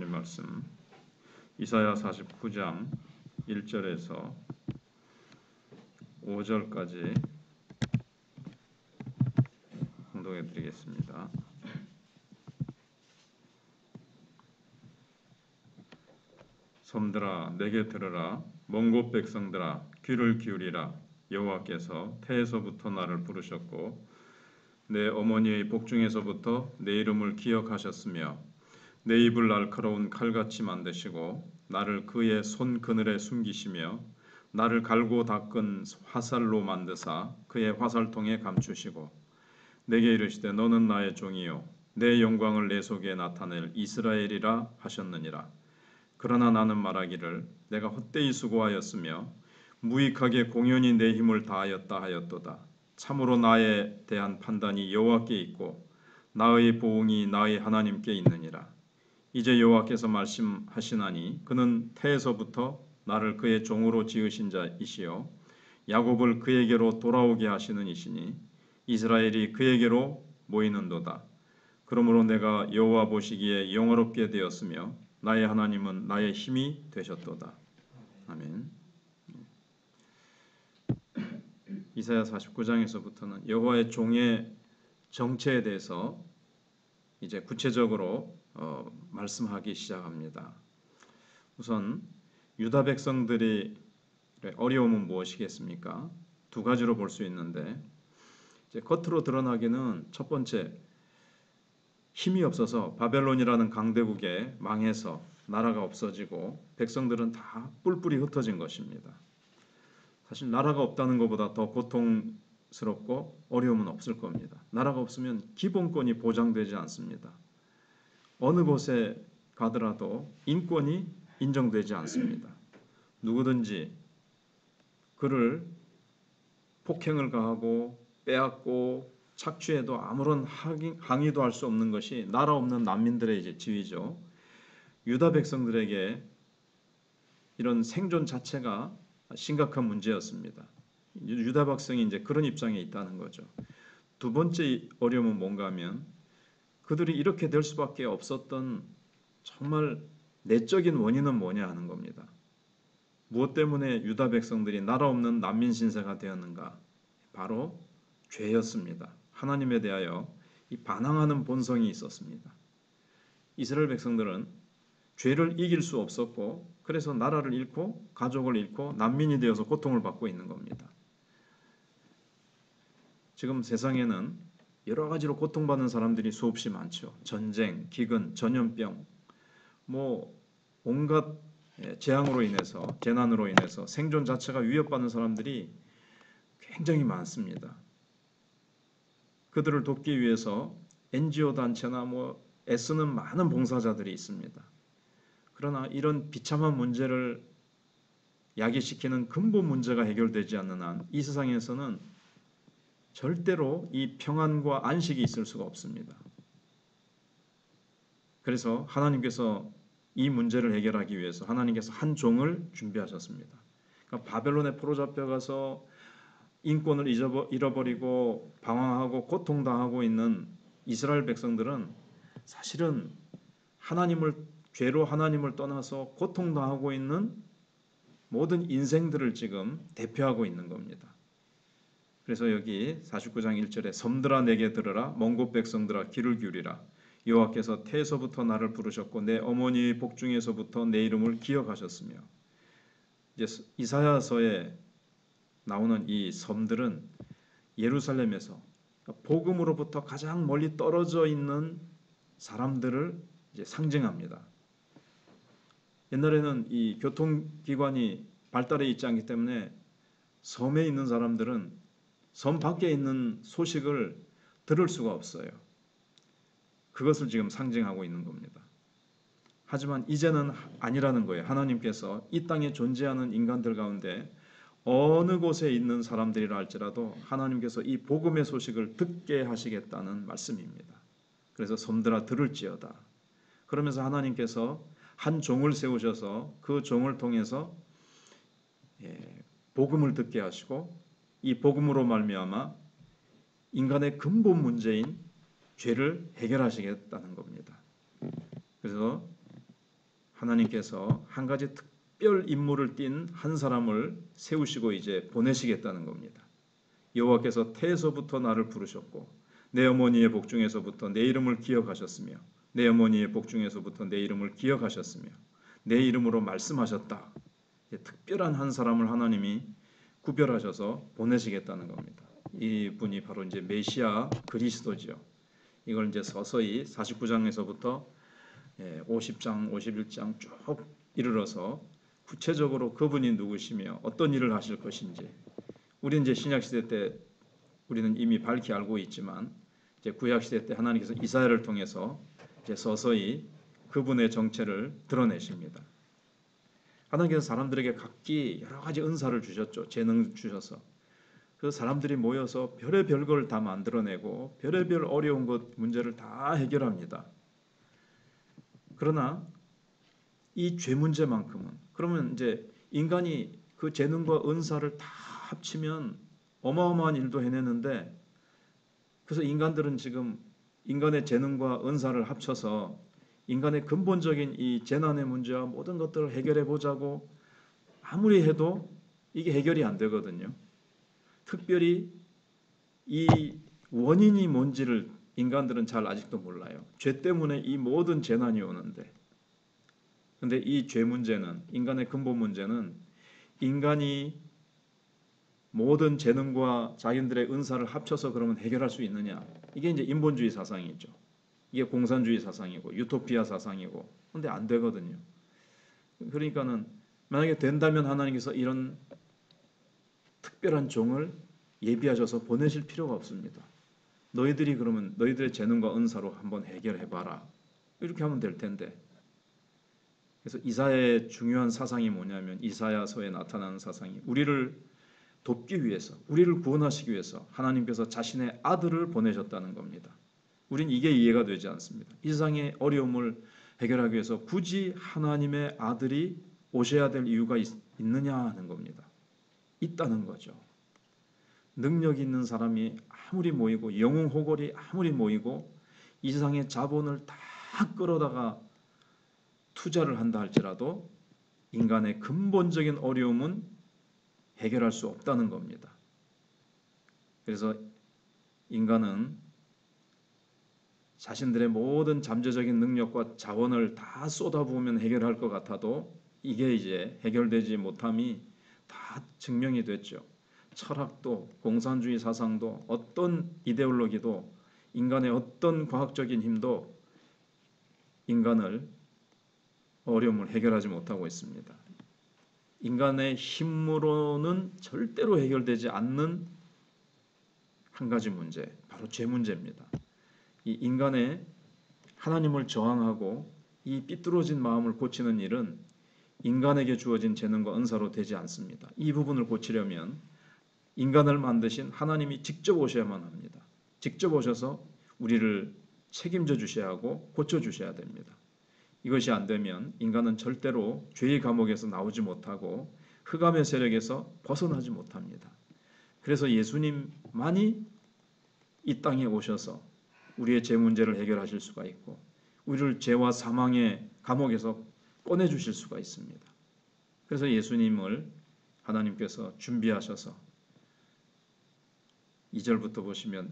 하나님 말씀 이사야 49장 1절에서 5절까지 공독해 드리겠습니다. 섬들아 내게 들으라. 먼 곳 백성들아 귀를 기울이라. 여호와께서 태에서부터 나를 부르셨고 내 어머니의 복중에서부터 내 이름을 기억하셨으며 내 입을 날카로운 칼같이 만드시고 나를 그의 손 그늘에 숨기시며 나를 갈고 닦은 화살로 만드사 그의 화살통에 감추시고 내게 이르시되 너는 나의 종이요 내 영광을 내 속에 나타낼 이스라엘이라 하셨느니라. 그러나 나는 말하기를 내가 헛되이 수고하였으며 무익하게 공연히 내 힘을 다하였다 하였도다. 참으로 나에 대한 판단이 여호와께 있고 나의 보응이 나의 하나님께 있느니라. 이제 여호와께서 말씀하시나니 그는 태에서부터 나를 그의 종으로 지으신 자이시요 야곱을 그에게로 돌아오게 하시는 이시니 이스라엘이 그에게로 모이는도다. 그러므로 내가 여호와 보시기에 영화롭게 되었으며 나의 하나님은 나의 힘이 되셨도다. 아멘. 이사야 49장에서부터는 여호와의 종의 정체에 대해서 이제 구체적으로 말씀하기 시작합니다. 우선 유다 백성들의 어려움은 무엇이겠습니까? 두 가지로 볼 수 있는데 이제 겉으로 드러나기는 첫 번째 힘이 없어서 바벨론이라는 강대국에 망해서 나라가 없어지고 백성들은 다 뿔뿔이 흩어진 것입니다. 사실 나라가 없다는 것보다 더 고통스럽고 어려움은 없을 겁니다. 나라가 없으면 기본권이 보장되지 않습니다. 어느 곳에 가더라도 인권이 인정되지 않습니다. 누구든지 그를 폭행을 가하고 빼앗고 착취해도 아무런 항의도 할 수 없는 것이 나라 없는 난민들의 이제 지위죠. 유다 백성들에게 이런 생존 자체가 심각한 문제였습니다. 유다 백성이 이제 그런 입장에 있다는 거죠. 두 번째 어려움은 뭔가 하면 그들이 이렇게 될 수밖에 없었던 정말 내적인 원인은 뭐냐 하는 겁니다. 무엇 때문에 유다 백성들이 나라 없는 난민 신세가 되었는가? 바로 죄였습니다. 하나님에 대하여 이 반항하는 본성이 있었습니다. 이스라엘 백성들은 죄를 이길 수 없었고 그래서 나라를 잃고 가족을 잃고 난민이 되어서 고통을 받고 있는 겁니다. 지금 세상에는 여러 가지로 고통받는 사람들이 수없이 많죠. 전쟁, 기근, 전염병, 온갖 재앙으로 인해서 재난으로 인해서 생존 자체가 위협받는 사람들이 굉장히 많습니다. 그들을 돕기 위해서 NGO 단체나 애쓰는 많은 봉사자들이 있습니다. 그러나 이런 비참한 문제를 야기시키는 근본 문제가 해결되지 않는 한 이 세상에서는 절대로 이 평안과 안식이 있을 수가 없습니다. 그래서 하나님께서 이 문제를 해결하기 위해서 하나님께서 한 종을 준비하셨습니다. 그러니까 바벨론에 포로잡혀가서 인권을 잃어버리고 방황하고 고통당하고 있는 이스라엘 백성들은 사실은 죄로 하나님을 떠나서 고통당하고 있는 모든 인생들을 지금 대표하고 있는 겁니다. 그래서 여기 49장 1절에 섬들아 내게 들으라. 먼 곳 백성들아 귀를 기울이라. 여호와께서 태에서부터 나를 부르셨고 내 어머니의 복중에서부터 내 이름을 기억하셨으며 이제 이사야서에 나오는 이 섬들은 예루살렘에서 복음으로부터 가장 멀리 떨어져 있는 사람들을 이제 상징합니다. 옛날에는 이 교통기관이 발달해 있지 않기 때문에 섬에 있는 사람들은 섬 밖에 있는 소식을 들을 수가 없어요. 그것을 지금 상징하고 있는 겁니다. 하지만 이제는 아니라는 거예요. 하나님께서 이 땅에 존재하는 인간들 가운데 어느 곳에 있는 사람들이라 할지라도 하나님께서 이 복음의 소식을 듣게 하시겠다는 말씀입니다. 그래서 섬들아 들을지어다. 그러면서 하나님께서 한 종을 세우셔서 그 종을 통해서 복음을 듣게 하시고 이 복음으로 말미암아 인간의 근본 문제인 죄를 해결하시겠다는 겁니다. 그래서 하나님께서 한 가지 특별 임무를 띈 한 사람을 세우시고 이제 보내시겠다는 겁니다. 여호와께서 태에서부터 나를 부르셨고 내 어머니의 복중에서부터 내 이름을 기억하셨으며 내 어머니의 복중에서부터 내 이름을 기억하셨으며 내 이름으로 말씀하셨다. 특별한 한 사람을 하나님이 구별하셔서 보내시겠다는 겁니다. 이분이 바로 이제 메시아 그리스도지요. 이걸 이제 서서히 49장에서부터 50장, 51장 쭉 이르러서 구체적으로 그분이 누구시며 어떤 일을 하실 것인지 우리는 이제 신약 시대 때 우리는 이미 밝히 알고 있지만 이제 구약 시대 때 하나님께서 이사야를 통해서 이제 서서히 그분의 정체를 드러내십니다. 하나님께서 사람들에게 각기 여러 가지 은사를 주셨죠. 재능 주셔서. 그 사람들이 모여서 별의별 걸 다 만들어내고 별의별 어려운 것 문제를 다 해결합니다. 그러나 이 죄 문제만큼은 그러면 이제 인간이 그 재능과 은사를 다 합치면 어마어마한 일도 해내는데 그래서 인간들은 지금 인간의 재능과 은사를 합쳐서 인간의 근본적인 이 재난의 문제와 모든 것들을 해결해 보자고 아무리 해도 이게 해결이 안 되거든요. 특별히 이 원인이 뭔지를 인간들은 잘 아직도 몰라요. 죄 때문에 이 모든 재난이 오는데 근데 이 죄 문제는 인간의 근본 문제는 인간이 모든 재능과 자기들의 은사를 합쳐서 그러면 해결할 수 있느냐? 이게 이제 인본주의 사상이죠. 이게 공산주의 사상이고 유토피아 사상이고. 근데 안 되거든요. 그러니까는 만약에 된다면 하나님께서 이런 특별한 종을 예비하셔서 보내실 필요가 없습니다. 너희들이 그러면 너희들의 재능과 은사로 한번 해결해 봐라. 이렇게 하면 될 텐데. 그래서 이사야의 중요한 사상이 뭐냐면 이사야서에 나타나는 사상이 우리를 돕기 위해서 우리를 구원하시기 위해서 하나님께서 자신의 아들을 보내셨다는 겁니다. 우린 이게 이해가 되지 않습니다. 이 세상의 어려움을 해결하기 위해서 굳이 하나님의 아들이 오셔야 될 이유가 있느냐 하는 겁니다. 있다는 거죠. 능력 있는 사람이 아무리 모이고 영웅 호걸이 아무리 모이고 이 세상의 자본을 다 끌어다가 투자를 한다 할지라도 인간의 근본적인 어려움은 해결할 수 없다는 겁니다. 그래서 인간은 자신들의 모든 잠재적인 능력과 자원을 다 쏟아부으면 해결할 것 같아도 이게 이제 해결되지 못함이 다 증명이 됐죠. 철학도 공산주의 사상도 어떤 이데올로기도 인간의 어떤 과학적인 힘도 인간을 어려움을 해결하지 못하고 있습니다. 인간의 힘으로는 절대로 해결되지 않는 한 가지 문제, 바로 죄 문제입니다. 이 인간의 하나님을 저항하고 이 삐뚤어진 마음을 고치는 일은 인간에게 주어진 재능과 은사로 되지 않습니다. 이 부분을 고치려면 인간을 만드신 하나님이 직접 오셔야만 합니다. 직접 오셔서 우리를 책임져 주셔야 하고 고쳐 주셔야 됩니다. 이것이 안 되면 인간은 절대로 죄의 감옥에서 나오지 못하고 흑암의 세력에서 벗어나지 못합니다. 그래서 예수님만이 이 땅에 오셔서 우리의 죄 문제를 해결하실 수가 있고 우리를 죄와 사망의 감옥에서 꺼내 주실 수가 있습니다. 그래서 예수님을 하나님께서 준비하셔서 2절부터 보시면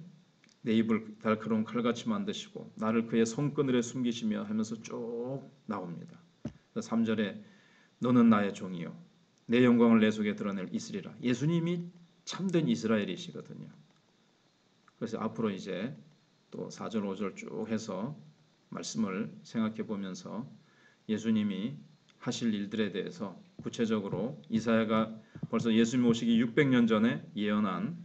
내 입을 날카로운 칼같이 만드시고 나를 그의 손그늘에 숨기시며 하면서 쭉 나옵니다. 3절에 너는 나의 종이요 내 영광을 내 속에 드러낼 이스라엘이라. 예수님이 참된 이스라엘이시거든요. 그래서 앞으로 이제 또 4절 5절 쭉 해서 말씀을 생각해 보면서 예수님이 하실 일들에 대해서 구체적으로 이사야가 벌써 예수님 오시기 600년 전에 예언한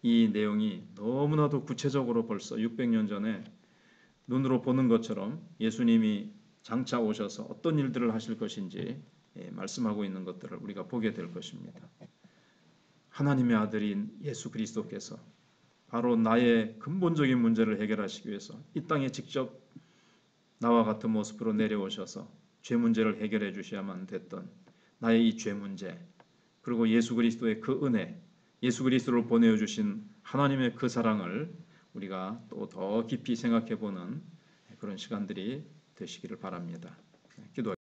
이 내용이 너무나도 구체적으로 벌써 600년 전에 눈으로 보는 것처럼 예수님이 장차 오셔서 어떤 일들을 하실 것인지 말씀하고 있는 것들을 우리가 보게 될 것입니다. 하나님의 아들인 예수 그리스도께서 바로 나의 근본적인 문제를 해결하시기 위해서 이 땅에 직접 나와 같은 모습으로 내려오셔서 죄 문제를 해결해 주셔야만 됐던 나의 이 죄 문제 그리고 예수 그리스도의 그 은혜 예수 그리스도를 보내어 주신 하나님의 그 사랑을 우리가 또 더 깊이 생각해 보는 그런 시간들이 되시기를 바랍니다. 기도하겠습니다.